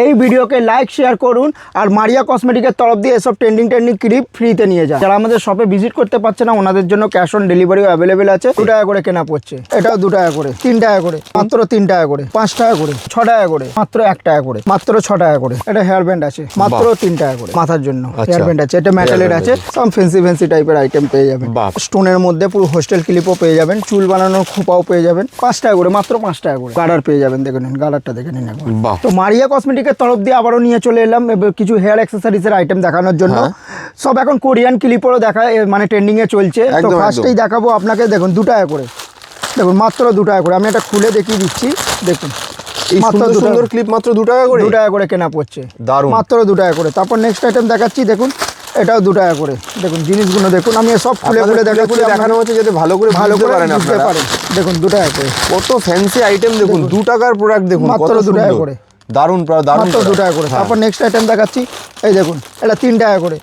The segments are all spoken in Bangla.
এই ভিডিওকে লাইক শেয়ার করুন আর মারিয়া কসমেটিকের তরফ দিয়ে এসব ট্রেন্ডিং ক্লিপ ফ্রিতে নিয়ে যান। যারা আমাদের শপে ভিজিট করতে পারছে না ওনাদের জন্য ক্যাশ অন ডেলিভারিও অ্যাভেলেবেল আছে। 2 টাকা করে কেনা পড়ছে, এটাও 2 টাকা করে, 3 টাকা করে, মাত্র 3 টাকা করে, 5 টাকা করে, 6 টাকা করে, মাত্র 1 টাকা করে, মাত্র 6 টাকা করে। এটা হেয়ার ব্যান্ড আছে মাত্র 3 টাকা করে, মাথার জন্য হেয়ার ব্যান্ড আছে। এটা মেটালের আছে, সব ফ্যান্সি টাইপের আইটেম পেয়ে যাবেন। স্টোনের মধ্যে পুরো হোস্টেল ক্লিপও পেয়ে যাবেন, চুল বানানোর খোপাও পেয়ে যাবেন 5 টাকা করে, মাত্র 5 টাকা করে। গার্ডার পেয়ে যাবেন, দেখে নিন গার্ডারটা দেখে নিন একবার। তো মারিয়া কসমেটিকের তরফ দিয়ে আবারও নিয়ে চলে এলাম কিছু হেয়ার অ্যাক্সেসরিজের আইটেম দেখানোর জন্য। সব এখন কোরিয়ান ক্লিপেরও দেখা মানে ট্রেন্ডিং এ চলছে। তো ফার্স্টেই দেখাবো আপনাকে, দেখুন 2 টাকা করে, দেখুন মাত্র 2 টাকা করে। আমি এটা খুলে দেখিয়ে দিচ্ছি, দেখুন মাত্র সুন্দর ক্লিপ মাত্র 2 টাকা করে, 2 টাকা করে কেনা পড়ছে, দারুণ, মাত্র 2 টাকা করে। তারপর নেক্সট আইটেম দেখাচ্ছি, দেখুন এটাও 2 টাকা করে। দেখুন জিনিসগুলো দেখুন, আমি সব খুলে দেখানো হচ্ছে যাতে ভালো করে বুঝতে পারেন আপনারা। দেখুন 2 টাকা করে, কত ফ্যান্সি আইটেম দেখুন, 2 টাকার প্রোডাক্ট দেখুন, মাত্র 2 টাকা করে, দারুণ দারুণ, মাত্র 2 টাকা করে। তারপর নেক্সট আইটেম দেখাচ্ছি, এই দেখুন এটা 3 টাকা করে,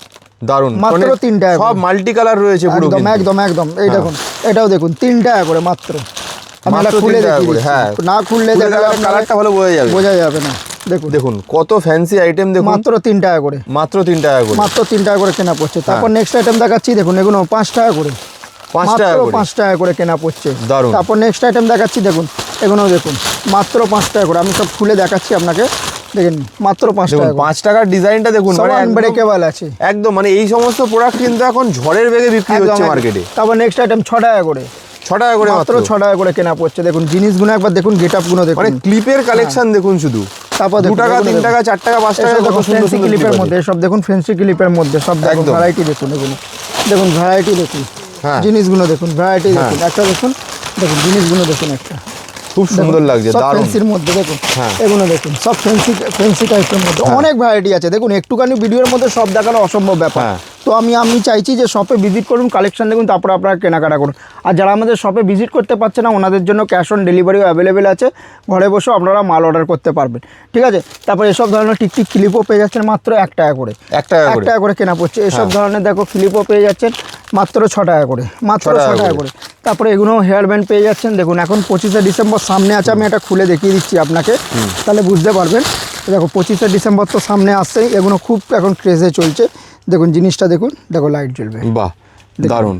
দারুণ, মাত্র 3 টাকা, সব মাল্টি কালার রয়েছে পুরো, একদম একদম একদম। এই দেখুন এটাও দেখুন 3 টাকা করে মাত্র। আমি এটা খুলে দেখিয়ে, হ্যাঁ না খুললে কালারটা ভালো বোঝা যাবে না। দেখুন দেখুন কত ফ্যান্সি আইটেম দেখুন, মাত্র 3 টাকা করে, মাত্র 3 টাকা করে, মাত্র 3 টাকা করে কেনা পড়ছে। তারপর নেক্সট আইটেম দেখাচ্ছি, দেখুন এগুলো 5 টাকা করে, 5 টাকা করে, 5 টাকা করে কেনা পড়ছে, দারুণ। তারপর নেক্সট আইটেম দেখাচ্ছি, দেখুন এগুলো দেখুন মাত্র 5 টাকা করে। আমি সব খুলে দেখাচ্ছি আপনাকে, দেখেন মাত্র 5 টাকা। 5 টাকার ডিজাইনটা দেখুন, মানে আনব্রেকেবল আছে একদম। মানে এই সমস্ত প্রোডাক্ট কিন্তু এখন ঝড়ের বেগে বিক্রি হচ্ছে মার্কেটে। তারপর নেক্সট আইটেম 6 টাকা করে, 6 টাকা করে, মাত্র 6 টাকা করে কেনা পড়ছে। দেখুন জিনিসগুলো একবার দেখুন, গেটআপগুলো দেখুন, মানে ক্লিপের কালেকশন দেখুন শুধু। তারপর 2 টাকা 3 টাকা 4 টাকা 5 টাকা কত সুন্দর সুন্দর ক্লিপের মধ্যে সব দেখুন, ফ্যান্সি ক্লিপের মধ্যে সব দেখুন, ভ্যারাইটি দেখুন, দেখুন ভ্যারাইটি দেখুন, জিনিসগুলো দেখুন, ভ্যারাইটি দেখুন, একটা দেখুন, দেখুন জিনিসগুলো দেখুন, একটা খুব সুন্দর লাগছে, দারুণ। ফ্যান্সির মধ্যে দেখুন, এগুলো দেখুন সব ফ্যান্সি টাইপের মধ্যে অনেক ভ্যারাইটি আছে। দেখুন একটুখানি ভিডিওর মধ্যে সব দেখানো অসম্ভব ব্যাপার। তো আমি চাইছি যে শপে ভিজিট করুন, কালেকশন দেখুন, তারপর আপনারা কেনাকাটা করুন। আর যারা আমাদের শপে ভিজিট করতে পারছে না ওনাদের জন্য ক্যাশ অন ডেলিভারিও অ্যাভেলেবেল আছে, ঘরে বসেও আপনারা মাল অর্ডার করতে পারবেন, ঠিক আছে। তারপর এসব ধরনের টিকটিক ক্লিপও পেয়ে যাচ্ছেন মাত্র 1 টাকা করে, 1 টাকা করে কেনা পড়ছে। এসব ধরনের দেখো ক্লিপও পেয়ে যাচ্ছেন মাত্র 6 টাকা করে, মাত্র 6 টাকা করে। তারপরে এগুলো হেয়ার ব্যান্ড পেয়ে যাচ্ছেন। দেখুন এখন 25শে ডিসেম্বর সামনে আছে, আমি এটা খুলে দেখিয়ে দিচ্ছি আপনাকে, তাহলে বুঝতে পারবেন। দেখো 25শে ডিসেম্বর তো সামনে আসছেই, এগুলো খুব এখন ক্রেজে চলছে। দেখুন জিনিসটা দেখুন, দেখো লাইট জ্বলবে, বাহ দারুণ,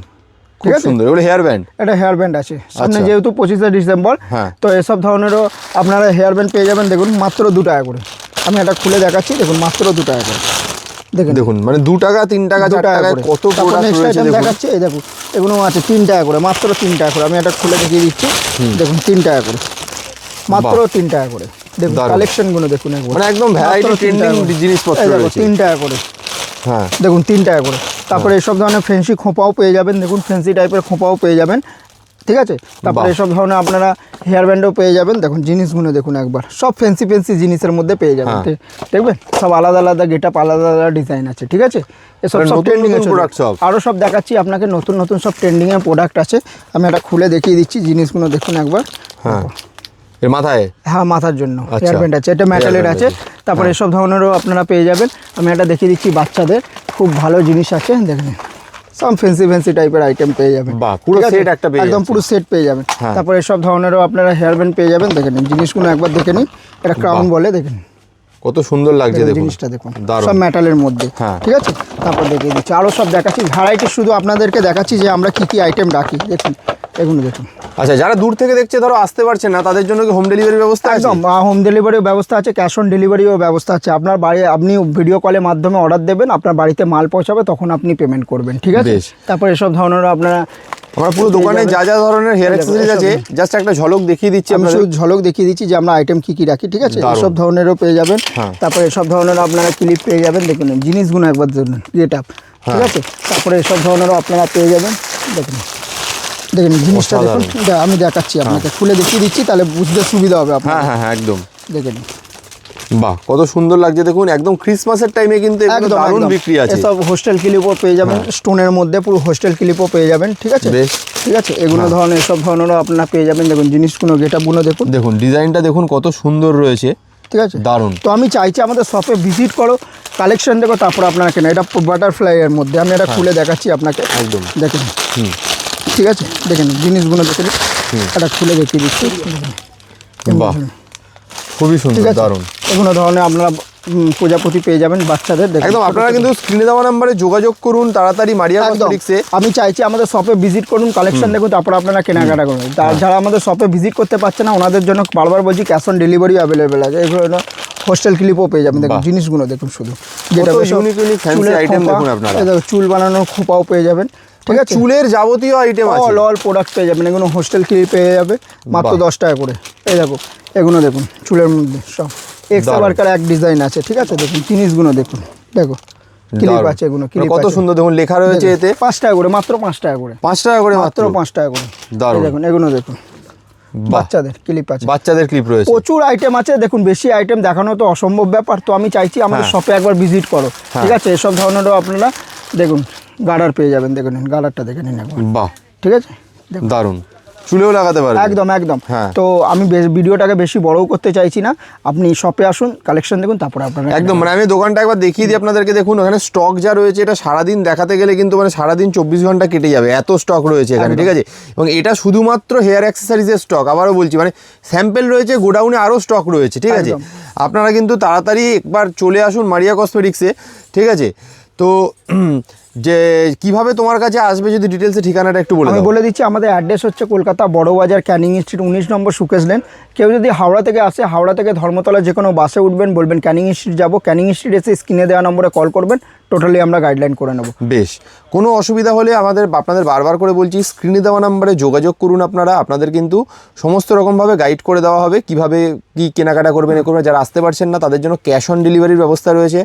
খুব সুন্দর। এগুলো হেয়ার ব্যান্ড, এটা হেয়ার ব্যান্ড আছে সামনে, যেহেতু 25শে ডিসেম্বর, তো এসব ধরনেরও আপনারা হেয়ার ব্যান্ড পেয়ে যাবেন। দেখুন মাত্র 2 টাকা করে, আমি এটা খুলে দেখাচ্ছি, দেখুন মাত্র 2 টাকা করে। দেখুন মানে 2 টাকা 3 টাকা 4 টাকা কত প্রোডাক্ট রয়েছে দেখাচ্ছি। এই দেখুন এগুলো আছে 3 টাকা করে, মাত্র 3 টাকা করে। আমি এটা খুলে দেখিয়ে দিচ্ছি, দেখুন 3 টাকা করে, মাত্র 3 টাকা করে। দেখুন কালেকশনগুলো দেখুন, মানে একদম ভ্যারাইটি ট্রেন্ডিং জিনিসপত্র রয়েছে। 3 টাকা করে, হ্যাঁ দেখুন 3 টাকা করে। তারপরে এসব ধরনের ফ্যান্সি খোঁপাও পেয়ে যাবেন, দেখুন ফ্যান্সি টাইপের খোঁপাও পেয়ে যাবেন, ঠিক আছে। তারপরে এসব ধরনের আপনারা হেয়ার ব্যান্ডও পেয়ে যাবেন। দেখুন জিনিসগুলো দেখুন একবার, সব ফ্যান্সি জিনিসের মধ্যে পেয়ে যাবেন, দেখবেন সব আলাদা আলাদা গেটআপ, আলাদা আলাদা ডিজাইন আছে, ঠিক আছে। এসব সব ট্রেন্ডিং এর প্রোডাক্ট, আরও সব দেখাচ্ছি আপনাকে, নতুন নতুন সব ট্রেন্ডিং এর প্রোডাক্ট আছে। আমি এটা খুলে দেখিয়ে দিচ্ছি, জিনিসগুলো দেখুন একবার। এর মাথায়, হ্যাঁ মাথার জন্য হেয়ার ব্যান্ড আছে, এটা মেটালের আছে। তারপরে এসব ধরনেরও আপনারা পেয়ে যাবেন। আমি এটা দেখিয়ে দিচ্ছি, বাচ্চাদের খুব ভালো জিনিস আছে, দেখেন সব ফ্যান্সি টাইপের আইটেম পেয়ে যাবেন, পুরো সেট একটা একদম পুরো সেট পেয়ে যাবেন। তারপরে এসব ধরনেরও আপনারা হেয়ার ব্যান্ড পেয়ে যাবেন, দেখে নিন জিনিসগুলো একবার দেখে নিন। এটা ক্রাউন বলে, দেখেন কত সুন্দর লাগছে জিনিসটা, দেখুন সব মেটালের মধ্যে, ঠিক আছে। তারপর দেখিয়ে দিচ্ছি, আরও সব দেখাচ্ছি ভ্যারাইটি, শুধু আপনাদেরকে দেখাচ্ছি যে আমরা কি আইটেম রাখি, দেখুন এগুলো দেখুন। আচ্ছা, যারা দূর থেকে দেখছে, ধরো আসতে পারছে না, তাদের জন্য কি হোম ডেলিভারি ব্যবস্থা আছে? একদম হোম ডেলিভারিও ব্যবস্থা আছে, ক্যাশ অন ডেলিভারিও ব্যবস্থা আছে। আপনার বাড়ি, আপনি ভিডিও কলের মাধ্যমে অর্ডার দেবেন, আপনার বাড়িতে মাল পৌঁছাবে, তখন আপনি পেমেন্ট করবেন, ঠিক আছে। তারপর এসব ধরনের আপনারা, আমরা পুরো দোকানে যা যা ধরনের হেয়ার অ্যাক্সেসরিজ আছে জাস্ট একটা ঝলক দেখিয়ে দিচ্ছি, আমরা শুধু ঝলক দেখিয়ে দিচ্ছি যে আমরা আইটেম কি রাখি, ঠিক আছে। এসব ধরনেরও পেয়ে যাবেন। তারপরে এসব ধরনের আপনারা ক্লিপ পেয়ে যাবেন, দেখুন জিনিসগুলো একবার দেখুন, গেটআপ, ঠিক আছে। তারপরে এসব ধরনেরও আপনারা পেয়ে যাবেন, দেখুন জিনিসটা দেখুন, আমি দেখাচ্ছি আপনাকে, খুলে দেখিয়ে দিচ্ছি, তাহলে বুঝতে সুবিধা হবে আপনার। হ্যাঁ একদম, দেখেন বাহ কত সুন্দর লাগছে দেখুন, একদম ক্রিসমাসের টাইমে কিন্তু একদম দারুণ বিক্রি আছে। সব হোস্টেল ক্লিপও পেয়ে যাবেন, স্টোনের মধ্যে পুরো হোস্টেল ক্লিপও পেয়ে যাবেন, ঠিক আছে, ঠিক আছে। এগুলো ধরনের সব ধরনেরও আপনারা পেয়ে যাবেন। দেখুন জিনিসগুলো, গেটআপগুলো দেখুন, দেখুন ডিজাইনটা দেখুন কত সুন্দর রয়েছে, ঠিক আছে, দারুণ। তো আমি চাইছি আমাদের শপে ভিজিট করো, কালেকশন দেখো, তারপর আপনারা কেনা। এটা বাটারফ্লাই এর মধ্যে, আমি এটা খুলে দেখাচ্ছি আপনাকে, একদম দেখেন, ঠিক আছে। দেখেন জিনিসগুলো দেখে এটা খুলে দেখিয়ে দিচ্ছি, বাহ খুবই সুন্দর, দারুণ। এগুলো ধরনের আপনারা প্রজাপতি পেয়ে যাবেন বাচ্চাদের। দেখুন একদম আপনারা কিন্তু স্ক্রিনে দেওয়া নাম্বারে যোগাযোগ করুন তাড়াতাড়ি মারিয়া একদম। কসমেটিক্সে। আমি চাইছি আমাদের শপে ভিজিট করুন, কালেকশন দেখুন, তারপর আপনারা কেনাকাটা করুন। যারা আমাদের শপে ভিজিট করতে পারছে না ওনাদের জন্য বারবার বলছি ক্যাশ অন ডেলিভারি অ্যাভেলেবেল আছে। এগুলো হোস্টেল ক্লিপও পেয়ে যাবেন। দেখুন বাহ। জিনিসগুলো দেখুন শুধু কত unique unique fancy item দেখুন আপনারা। চুল বানানোর খোপাও পেয়ে যাবেন, ঠিক আছে। চুলের যাবতীয় আইটেম আছে। অল প্রোডাক্ট পেয়ে যাবেন। এগুলো হোস্টেল ক্লিপ পেয়ে যাবে মাত্র বাহ। 10 টাকা করে। এই দেখো এগুলো দেখুন চুলের মধ্যে সব এক্সট্রা দারুণ। ওয়ার্কার এক ডিজাইন আছে, ঠিক আছে। দেখুন জিনিসগুলো দেখুন, দেখো ক্লিপ দারুণ। আছে, এগুলো ক্লিপ কত সুন্দর দেখুন লেখা রয়েছে এতে 5 টাকা করে, মাত্র 5 টাকা করে, 5 টাকা করে মাত্র। 5 টাকা করে। দারুণ। এই দেখুন এগুলো দেখুন বাচ্চাদের ক্লিপ আছে, বাচ্চাদের ক্লিপ রয়েছে। প্রচুর আইটেম আছে। দেখুন বেশি আইটেম দেখানো তো অসম্ভব ব্যাপার, তো আমি চাইছি আমাদের শপে একবার ভিজিট করো, ঠিক আছে। এসব ধরনেরও আপনারা দেখুন গার্ডার পেয়ে যাবেন। দেখুন গার্ডারটা দেখে নিন একবার, বাহ ঠিক আছে। দেখুন দারুণ, চুলেও লাগাতে পারবে। একদম একদম। হ্যাঁ। তো আমি ভিডিওটাকে বেশি বড়ও করতে চাইছি না, আপনি শপে আসুন, কালেকশন দেখুন, তারপরে আপনারা একদম মানে আমি দোকানটা একবার দেখিয়ে দিই আপনাদেরকে। দেখুন ওখানে স্টক যা রয়েছে এটা সারাদিন দেখাতে গেলে কিন্তু মানে সারাদিন 24 ঘন্টা কেটে যাবে, এত স্টক রয়েছে এখানে, ঠিক আছে। এবং এটা শুধুমাত্র হেয়ার অ্যাক্সেসরিজের স্টক, আবারও বলছি মানে স্যাম্পেল রয়েছে, গোডাউনে আরও স্টক রয়েছে, ঠিক আছে। একদম। আপনারা কিন্তু তাড়াতাড়ি একবার চলে আসুন মারিয়া কসমেটিক্সে, ঠিক আছে। তো যে কিভাবে তোমার কাছে আসবে যদি ডিটেলসে ঠিকানাটা একটু বলে আমি দাও। বলে দিচ্ছি, আমাদের অ্যাড্রেস হচ্ছে কলকাতা বড়বাজার ক্যানিং স্ট্রিট 19 নম্বর সুকেশ লেন। কেউ যদি হাওড়া থেকে আসে, হাওড়া থেকে ধর্মতলা যে কোনো বাসে উঠবেন, বলবেন ক্যানিং স্ট্রিট যাবো, ক্যানিং স্ট্রিট এসে স্ক্রিনে দেওয়া নম্বরে কল করবেন, টোটালি আমরা গাইডলাইন করে নেব। বেশ, কোনো অসুবিধা হলে আপনাদের বারবার করে বলছি স্ক্রিনে দেওয়া নাম্বারে যোগাযোগ করুন আপনারা। আপনাদের কিন্তু সমস্ত রকমভাবে গাইড করে দেওয়া হবে কিভাবে কি কেনাকাটা করবেন এ করবেন। যারা আসতে পারছেন না তাদের জন্য ক্যাশ অন ডেলিভারির ব্যবস্থা রয়েছে।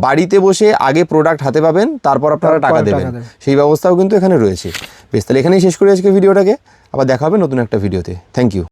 বাড়িতে বসে আগে প্রোডাক্ট হাতে পাবেন, তারপর আপনারা টাকা দেবেন, সেই ব্যবস্থাও কিন্তু এখানে রয়েছে। বেশ, তাহলে এখানেই শেষ করি আজকে ভিডিওটাকে। আবার দেখা হবে নতুন একটা ভিডিওতে। Thank you.